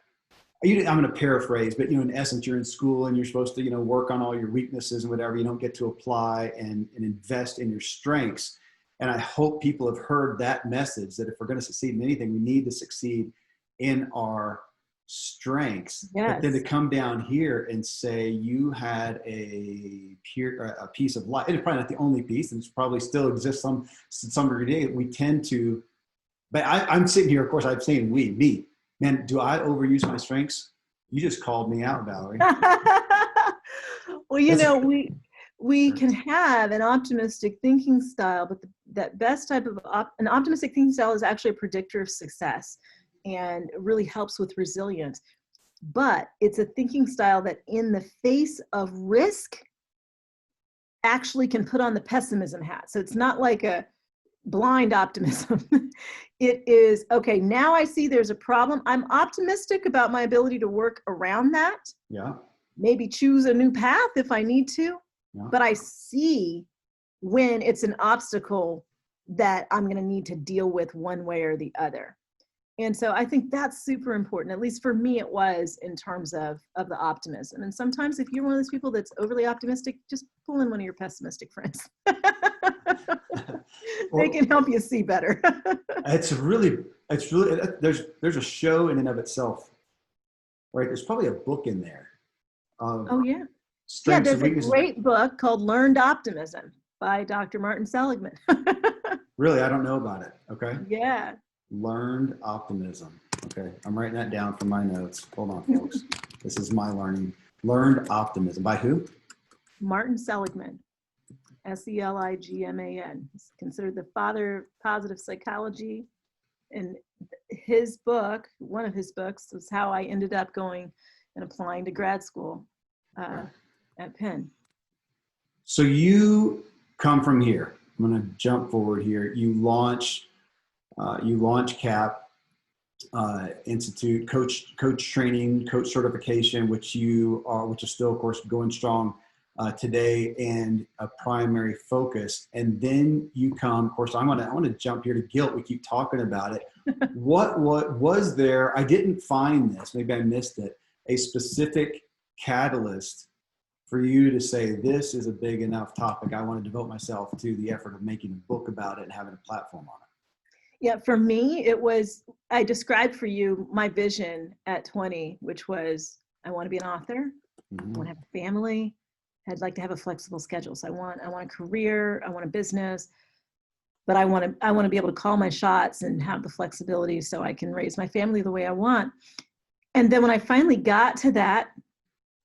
I'm going to paraphrase, but in essence, you're in school and you're supposed to work on all your weaknesses and whatever. You don't get to apply and invest in your strengths. And I hope people have heard that message, that if we're going to succeed in anything, we need to succeed in our strengths. Yes. But then to come down here and say you had a piece of life, and it's probably not the only piece, and it probably still exists some degree. We tend to, but I'm sitting here, of course, I'm saying me. Man, do I overuse my strengths? You just called me out, Valorie. Well, we can have an optimistic thinking style, but that best type of an optimistic thinking style is actually a predictor of success and really helps with resilience. But it's a thinking style that in the face of risk actually can put on the pessimism hat. So it's not like a blind optimism. It is, okay, now I see there's a problem. I'm optimistic about my ability to work around that. Yeah. Maybe choose a new path if I need to. Yeah. But I see when it's an obstacle that I'm going to need to deal with one way or the other. And so I think that's super important. At least for me, it was, in terms of the optimism. And sometimes if you're one of those people that's overly optimistic, just pull in one of your pessimistic friends. They can help you see better. It's really, there's a show in and of itself, right? There's probably a book in there. Oh yeah. Yeah, there's a great book called Learned Optimism by Dr. Martin Seligman. Really? I don't know about it. Okay. Yeah. Learned Optimism. Okay. I'm writing that down for my notes. Hold on, folks. This is my learning. Learned Optimism. By who? Martin Seligman. Seligman. He's considered the father of positive psychology. And his book, one of his books, was how I ended up going and applying to grad school at Penn. So you come from here. I'm going to jump forward here. You launch CAP Institute, coach training, coach certification, which is still, of course, going strong today, and a primary focus. And then you come, of course, I want to jump here to guilt. We keep talking about it. What was there? I didn't find this. Maybe I missed it. A specific catalyst for you to say, this is a big enough topic. I want to devote myself to the effort of making a book about it and having a platform on it. Yeah, for me, it was, I described for you my vision at 20, which was, I want to be an author. Mm-hmm. I want to have a family. I'd like to have a flexible schedule. So I want a career. I want a business, but I want to be able to call my shots and have the flexibility so I can raise my family the way I want. And then when I finally got to that,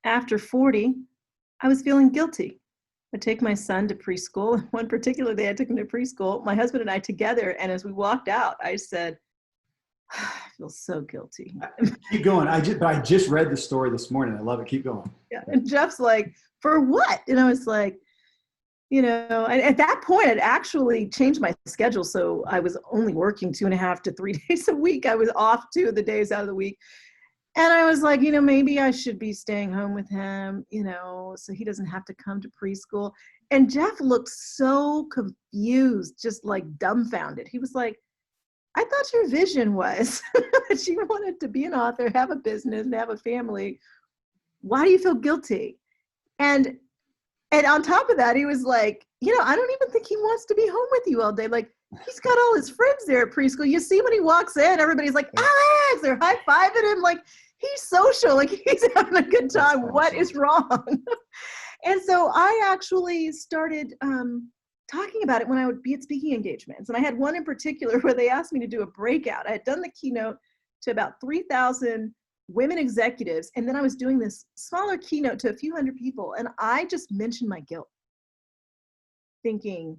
after 40, I was feeling guilty. I take my son to preschool. One particular day I took him to preschool, my husband and I together. And as we walked out, I said, I feel so guilty. Keep going. I just read the story this morning. I love it. Keep going. Yeah. And Jeff's like, for what? And I was like, at that point, I'd actually changed my schedule. So I was only working 2.5 to 3 days a week. I was off 2 of the days out of the week. And I was like, maybe I should be staying home with him, so he doesn't have to come to preschool. And Jeff looked so confused, just like dumbfounded. He was like, I thought your vision was that you wanted to be an author, have a business, and have a family. Why do you feel guilty? And on top of that, he was like, I don't even think he wants to be home with you all day. Like, he's got all his friends there at preschool. You see when he walks in, everybody's like, Alex, they're high-fiving him. Like, he's social, like he's having a good time. What is wrong? And so I actually started talking about it when I would be at speaking engagements. And I had one in particular where they asked me to do a breakout. I had done the keynote to about 3,000 women executives. And then I was doing this smaller keynote to a few hundred people. And I just mentioned my guilt, thinking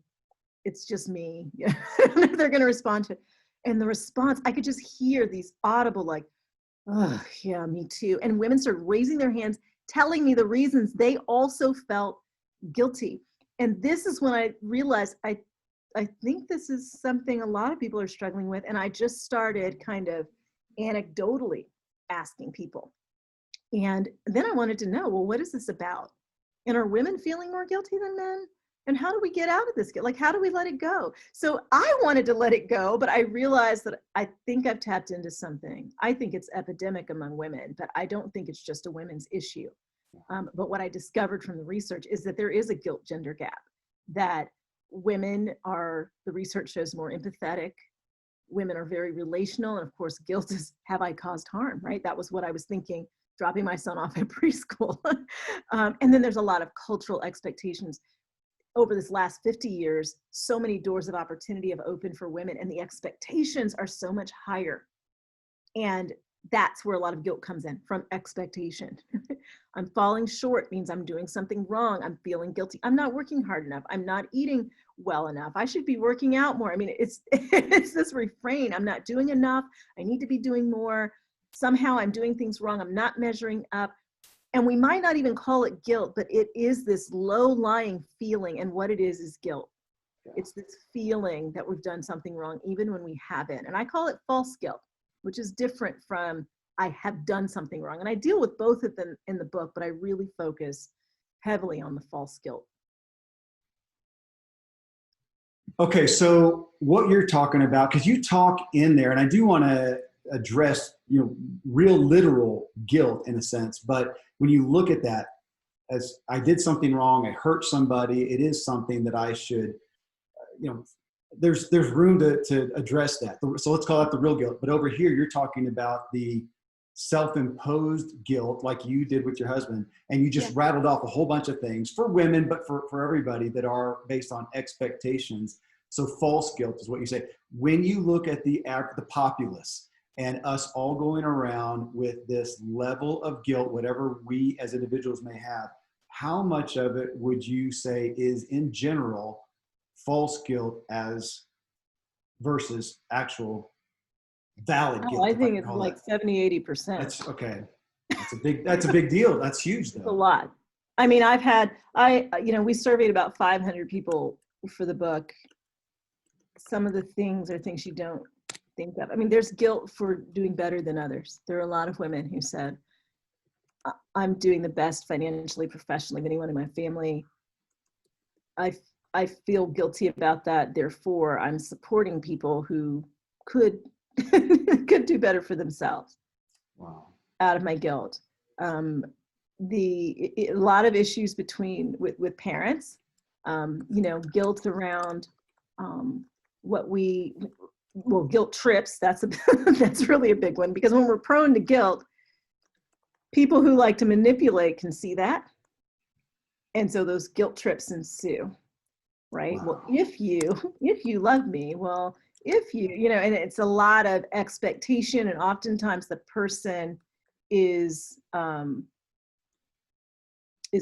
it's just me. They're going to respond to it. And the response, I could just hear these audible, like, oh, yeah, me too. And women started raising their hands, telling me the reasons they also felt guilty. And this is when I realized I I think this is something a lot of people are struggling with. And I just started kind of anecdotally asking people. And then I wanted to know, well, what is this about? And are women feeling more guilty than men? And how do we get out of this? Like, how do we let it go? So I wanted to let it go, but I realized that I think I've tapped into something. I think it's epidemic among women, but I don't think it's just a women's issue. But what I discovered from the research is that there is a guilt gender gap, that women are, the research shows, more empathetic. Women are very relational. And of course, guilt is, have I caused harm, right? That was what I was thinking, dropping my son off at preschool. And then there's a lot of cultural expectations. Over this last 50 years, so many doors of opportunity have opened for women, and the expectations are so much higher. And that's where a lot of guilt comes in, from expectation. I'm falling short means I'm doing something wrong. I'm feeling guilty. I'm not working hard enough. I'm not eating well enough. I should be working out more. I mean, it's this refrain. I'm not doing enough. I need to be doing more. Somehow I'm doing things wrong. I'm not measuring up. And we might not even call it guilt, but it is this low-lying feeling. And what it is guilt. Yeah. It's this feeling that we've done something wrong, even when we haven't. And I call it false guilt, which is different from I have done something wrong. And I deal with both of them in the book, but I really focus heavily on the false guilt. Okay, so what you're talking about, because you talk in there, and I do want to address, real literal guilt in a sense, but when you look at that as I did something wrong, I hurt somebody, it is something that I should, there's room to address that. So let's call that the real guilt. But over here, you're talking about the self-imposed guilt, like you did with your husband, and you just rattled off a whole bunch of things for women, but for everybody, that are based on expectations. So false guilt is what you say. When you look at the populace and us all going around with this level of guilt, whatever we as individuals may have, how much of it would you say is in general false guilt as versus actual valid guilt? I think it's like 70-80%. That's okay. That's a big deal. That's huge though. It's a lot. I mean, we surveyed about 500 people for the book. Some of the things are things you don't think of. I mean, there's guilt for doing better than others. There are a lot of women who said, I'm doing the best financially, professionally of anyone in my family. I feel guilty about that. Therefore, I'm supporting people who could do better for themselves. Wow. Out of my guilt. A lot of issues with parents, guilt around guilt trips. That's really a big one, because when we're prone to guilt, people who like to manipulate can see that. And so those guilt trips ensue, right? Wow. Well, if you love me, well, if and it's a lot of expectation, and oftentimes the person is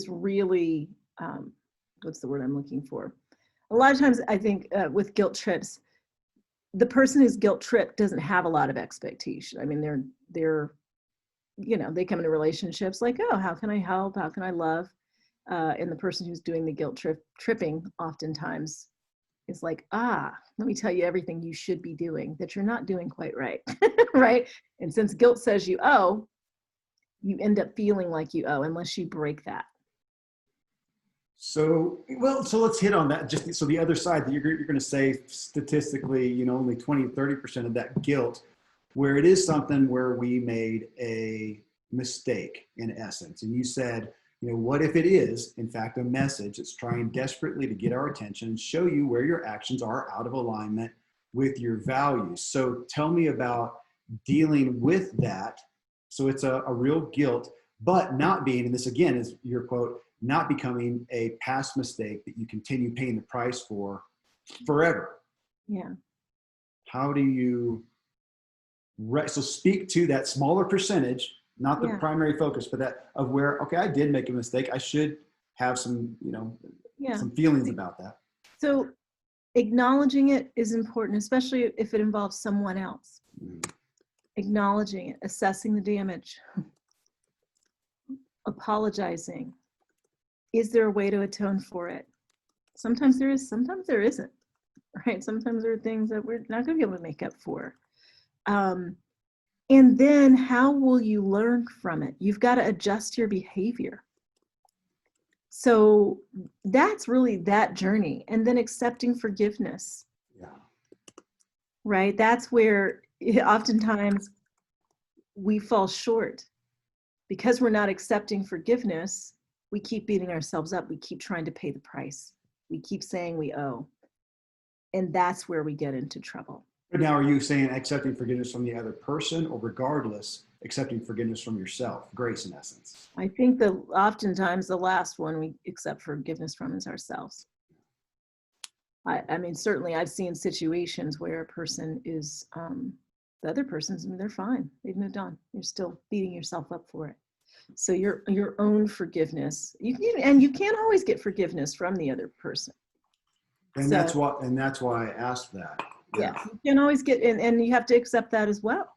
really, what's the word I'm looking for? A lot of times I think with guilt trips, the person who's guilt tripped doesn't have a lot of expectation. I mean, they're they come into relationships like, oh, how can I help? How can I love? And the person who's doing the guilt tripping oftentimes is like, let me tell you everything you should be doing that you're not doing quite right, right? And since guilt says you owe, you end up feeling like you owe unless you break that. So let's hit on that. Just so the other side, that you're going to say statistically, only 20-30% of that guilt, where it is something where we made a mistake in essence. And you said, what if it is, in fact, a message that's trying desperately to get our attention and show you where your actions are out of alignment with your values. So tell me about dealing with that. So it's a real guilt, but not being, and this again is your quote, not becoming a past mistake that you continue paying the price for forever. Yeah. How do you, so speak to that smaller percentage, not the primary focus, but that of where, okay, I did make a mistake. I should have some, some feelings about that. So acknowledging it is important, especially if it involves someone else. Mm-hmm. Acknowledging it, assessing the damage, apologizing. Is there a way to atone for it? Sometimes there is, sometimes there isn't, right? Sometimes there are things that we're not going to be able to make up for. And then how will you learn from it? You've got to adjust your behavior. So that's really that journey. And then accepting forgiveness. Yeah. Right? That's where oftentimes we fall short because we're not accepting forgiveness. We keep beating ourselves up. We keep trying to pay the price. We keep saying we owe. And that's where we get into trouble. But now, are you saying accepting forgiveness from the other person, or regardless, accepting forgiveness from yourself? Grace, in essence. I think that oftentimes the last one we accept forgiveness from is ourselves. I mean, certainly I've seen situations where a person is, the other person's, they're fine. They've moved on. You're still beating yourself up for it. So your own forgiveness, and you can't always get forgiveness from the other person. And So, that's why I asked that. Yeah, you can't always get, and you have to accept that as well.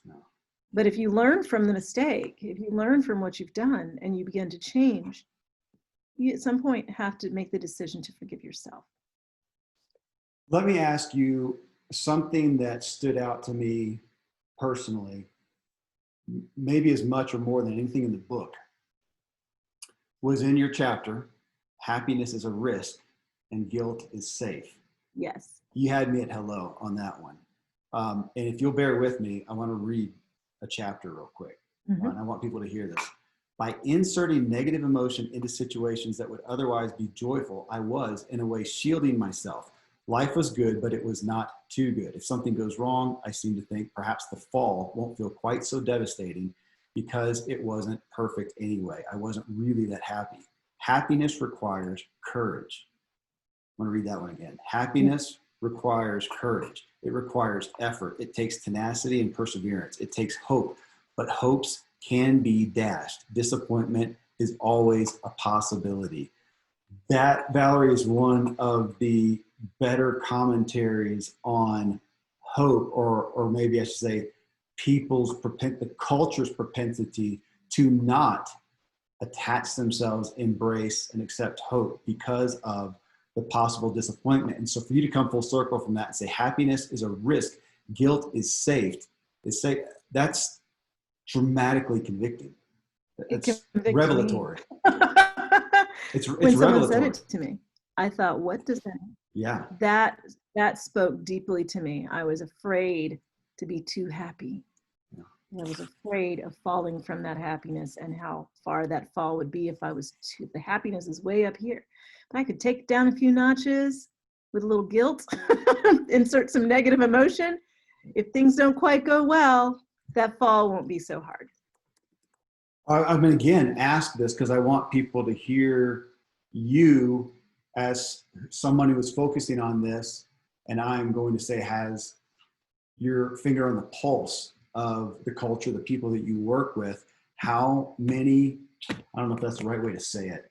No. But if you learn from the mistake, if you learn from what you've done and you begin to change, you at some point have to make the decision to forgive yourself. Let me ask you something that stood out to me personally, maybe as much or more than anything in the book, was in your chapter, Happiness is a Risk and Guilt is Safe. Yes. You had me at hello on that one. And if you'll bear with me, I want to read a chapter real quick. Mm-hmm. And I want people to hear this. By inserting negative emotion into situations that would otherwise be joyful, I was, in a way, shielding myself. Life was good, but it was not too good. If something goes wrong, I seem to think perhaps the fall won't feel quite so devastating because it wasn't perfect anyway. I wasn't really that happy. Happiness requires courage. I'm going to read that one again. Happiness requires courage. It requires effort. It takes tenacity and perseverance. It takes hope, but hopes can be dashed. Disappointment is always a possibility. That, Valorie, is one of the better commentaries on hope, or maybe I should say the culture's propensity to not attach themselves, embrace, and accept hope because of the possible disappointment. And so for you to come full circle from that and say happiness is a risk, guilt is safe, that's dramatically convicting. It's revelatory. It's when someone revelatory. said it to me, I thought, what does that mean? Yeah. That spoke deeply to me. I was afraid to be too happy. Yeah. I was afraid of falling from that happiness and how far that fall would be if the happiness is way up here. But I could take it down a few notches with a little guilt, insert some negative emotion. If things don't quite go well, that fall won't be so hard. I'm going to again ask this because I want people to hear you as someone who is focusing on this, and I'm going to say has your finger on the pulse of the culture, the people that you work with. How many, I don't know if that's the right way to say it,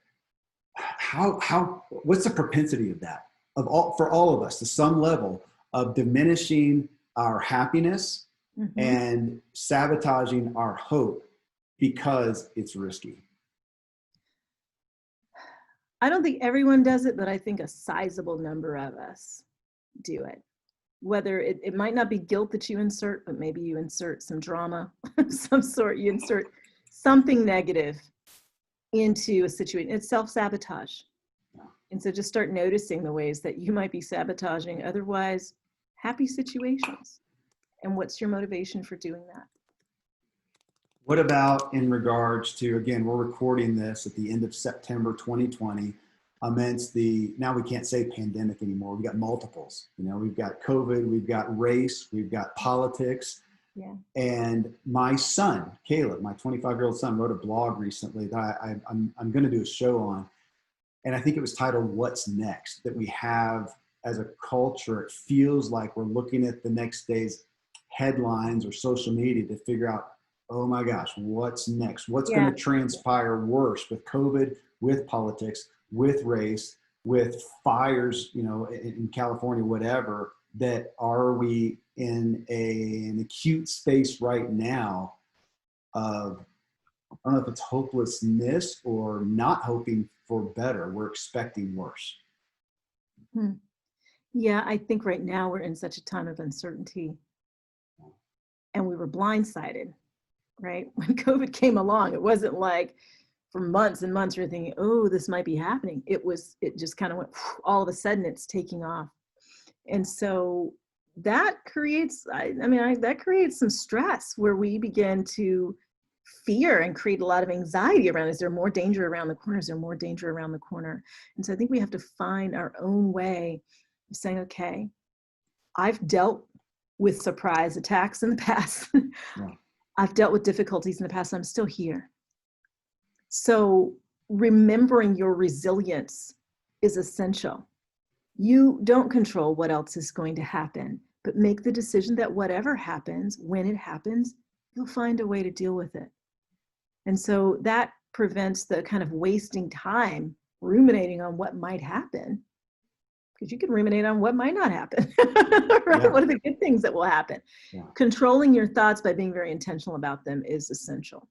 what's the propensity of that, for all of us, to some level, of diminishing our happiness and sabotaging our hope because it's risky? I don't think everyone does it, but I think a sizable number of us do it. Whether it might not be guilt that you insert, but maybe you insert some drama of some sort, you insert something negative into a situation. It's self-sabotage. And so just start noticing the ways that you might be sabotaging otherwise happy situations. And what's your motivation for doing that? What about in regards to, again, we're recording this at the end of September 2020, amidst now we can't say pandemic anymore. We've got multiples. We've got COVID, we've got race, we've got politics. Yeah. And my son, Caleb, my 25-year-old son, wrote a blog recently that I'm going to do a show on. And I think it was titled, What's Next? That we have as a culture, it feels like we're looking at the next day's headlines or social media to figure out, oh my gosh, what's next? What's going to transpire worse with COVID, with politics, with race, with fires, in California, whatever, that are we in an acute space right now of, I don't know if it's hopelessness or not hoping for better. We're expecting worse. Yeah, I think right now we're in such a time of uncertainty, and we were blindsided, right? When COVID came along, it wasn't like for months and months you're thinking, oh, this might be happening. It just kind of went, all of a sudden it's taking off. And so that creates, that creates some stress where we begin to fear and create a lot of anxiety around, is there more danger around the corner? Is there more danger around the corner? And so I think we have to find our own way of saying, okay, I've dealt with surprise attacks in the past. Yeah. I've dealt with difficulties in the past. I'm still here. So remembering your resilience is essential. You don't control what else is going to happen, but make the decision that whatever happens, when it happens, you'll find a way to deal with it. And so that prevents the kind of wasting time ruminating on what might happen, because you can ruminate on what might not happen, right? Yeah. What are the good things that will happen? Yeah. Controlling your thoughts by being very intentional about them is essential.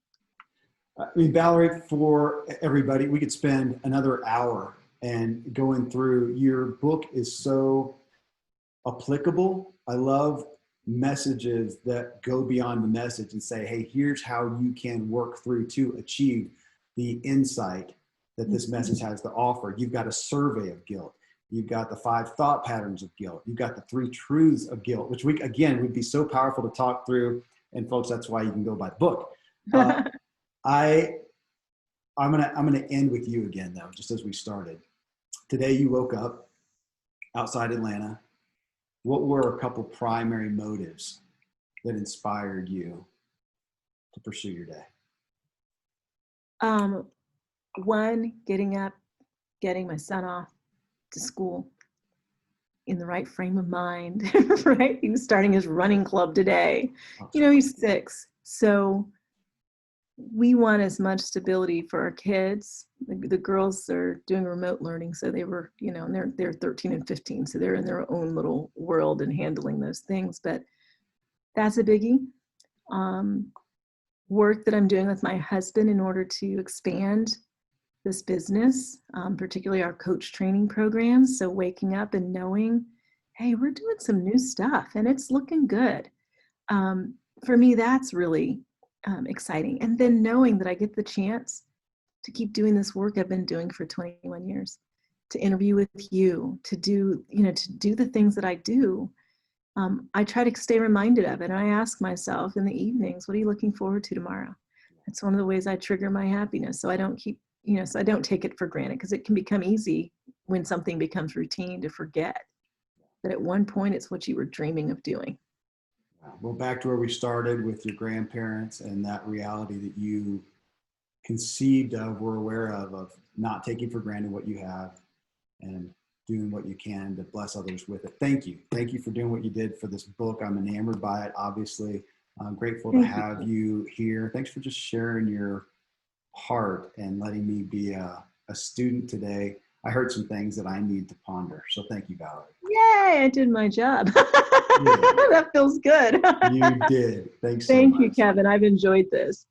I mean, Valorie, for everybody, we could spend another hour and going through. Your book is so applicable. I love messages that go beyond the message and say, hey, here's how you can work through to achieve the insight that this message has to offer. You've got a survey of guilt. You've got the 5 thought patterns of guilt. You've got the 3 truths of guilt, which would be so powerful to talk through. And folks, that's why you can go buy the book. I'm gonna end with you again, though, just as we started. Today you woke up outside Atlanta. What were a couple primary motives that inspired you to pursue your day? One, getting up, getting my son off to school in the right frame of mind, right? He was starting his running club today. He's 6. So we want as much stability for our kids. The girls are doing remote learning, so they were, and they're 13 and 15, so they're in their own little world and handling those things. But that's a biggie. Work that I'm doing with my husband in order to expand this business, particularly our coach training programs. So waking up and knowing, hey, we're doing some new stuff and it's looking good. For me, that's really exciting. And then knowing that I get the chance to keep doing this work I've been doing for 21 years, to interview with you, to do the things that I do. I try to stay reminded of it. And I ask myself in the evenings, what are you looking forward to tomorrow? It's one of the ways I trigger my happiness. So I don't so I don't take it for granted, because it can become easy when something becomes routine to forget that at one point it's what you were dreaming of doing. Well, back to where we started with your grandparents and that reality that you conceived of, were aware of not taking for granted what you have and doing what you can to bless others with it. Thank you. Thank you for doing what you did for this book. I'm enamored by it, obviously. I'm grateful to have you here. Thanks for just sharing your heart and letting me be a student today. I heard some things that I need to ponder. So thank you, Valorie. Yay, I did my job. That feels good. You did. Thanks so Thank much. you, Kevin. I've enjoyed this.